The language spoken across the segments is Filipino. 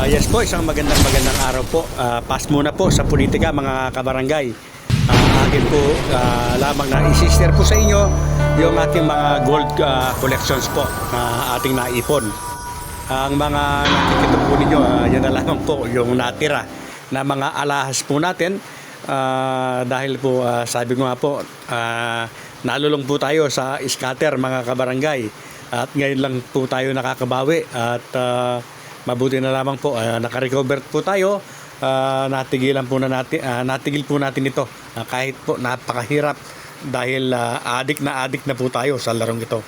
Yes po, isang magandang araw po. Pass muna po sa politika mga kabarangay. Akin po lamang na i-share po sa inyo yung ating mga gold collections po na ating naipon. Ang mga nakikita po ninyo, yan na lamang po yung natira na mga alahas po natin. Dahil po sabi ko nga po, nalulong po tayo sa scatter mga kabarangay. At ngayon lang po tayo nakakabawi at mabuti na lamang po naka-recover po tayo. Natigil po natin ito kahit po napakahirap dahil addict na po tayo sa larong ito.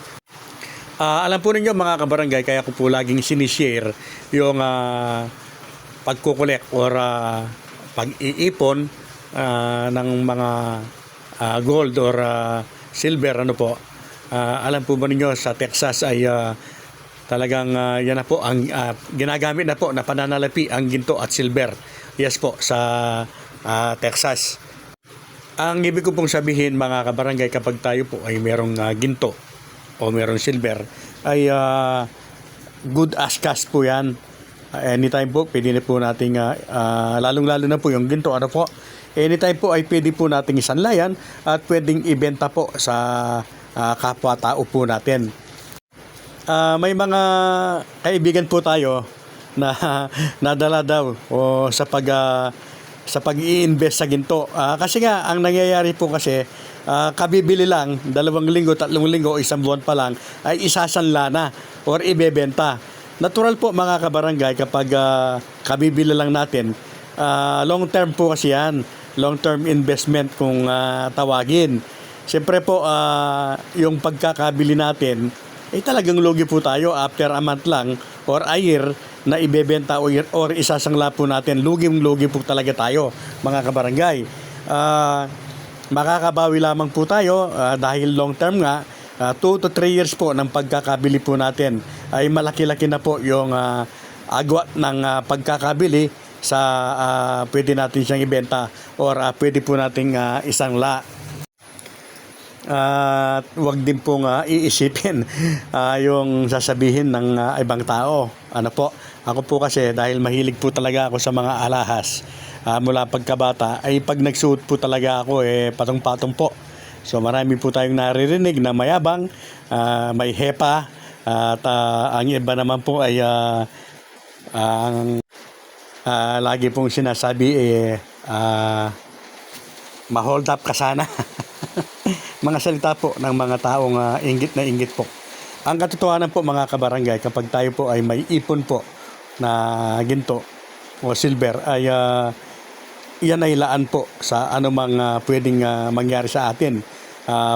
Alam po ninyo mga kabarangay, kaya ko po laging sinishare yung pagkukolek or pag-iipon ng mga gold or silver alam po ba ninyo sa Texas ay talagang yan na po ang ginagamit na po na pananalapi ang ginto at silver. Yes po sa Texas. Ang ibig ko pong sabihin mga kabarangay, kapag tayo po ay merong ginto o merong silver ay good as cash po yan. Anytime po pwede na po nating lalong-lalo na po yung ginto anytime po ay pwede po nating isanlayan at pwedeng ibenta po sa kapwa-tao po natin. May mga kaibigan po tayo na nadala daw sa pag-i-invest sa ginto. Kasi nga ang nangyayari po kasi kabibili lang 2 linggo, 3 linggo o 1 buwan pa lang ay isasanla na or ibebenta. Natural po mga kabarangay kapag kabibili lang natin, long term po kasi yan, long term investment kung tawagin. Siyempre po yung pagkakabili natin ay talagang lugi po tayo after a month lang or a year na ibebenta or isasangla po natin. Lugi po talaga tayo mga kabarangay. Makakabawi lamang po tayo dahil long term nga 2 to 3 years po ng pagkakabili po natin ay malaki-laki na po yung agwat ng pagkakabili sa pwede natin siyang ibenta or pwede po nating isangla. At wag din pong iisipin yung sasabihin ng ibang tao. Ako po kasi dahil mahilig po talaga ako sa mga alahas mula pagkabata ay pag nagsuot po talaga ako patong-patong po. So marami po tayong naririnig na mayabang, may hepa at ang iba naman po ay lagi pong sinasabi ma-hold up ka sana. Mga salita po ng mga taong inggit na inggit po. Ang katotohanan po mga kabarangay, kapag tayo po ay may ipon po na ginto o silver ay yan ay laan po sa anumang pwedeng mangyari sa atin.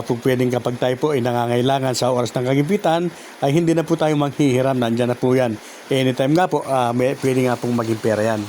Pwedeng kapag tayo po ay nangangailangan sa oras ng kagipitan ay hindi na po tayo manghihiram, nandyan na po yan. Anytime nga po pwede nga pong maging pera yan.